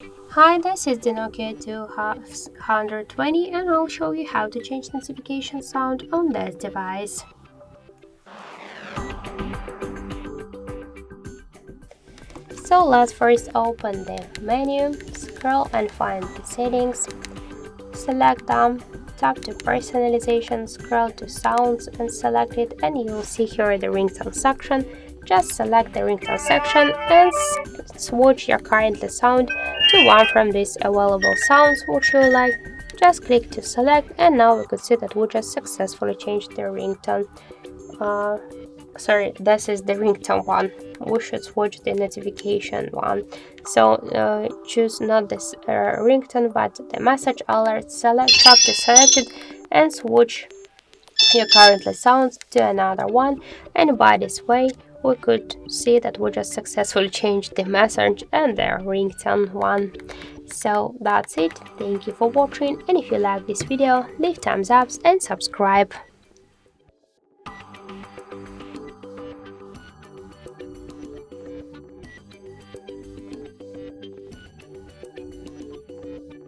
Hi, this is the Nokia 220 and I'll show you how to change notification sound on this device. So let's first open the menu, scroll and find the settings, select them, tap to personalization, scroll to sounds and select it, and you'll see here the ringtone section. Just select the ringtone section and switch your currently sound to one from these available sounds which you like. Just click to select, and now we could see that we just successfully changed the ringtone. Sorry, this is the ringtone one. We should switch the notification one. So choose not this ringtone but the message alert. Tap to select it and switch your currently sounds to another one, and by this way we could see that we just successfully changed the message and the ringtone one. So that's it. Thank you for watching, and if you like this video, leave thumbs up and subscribe.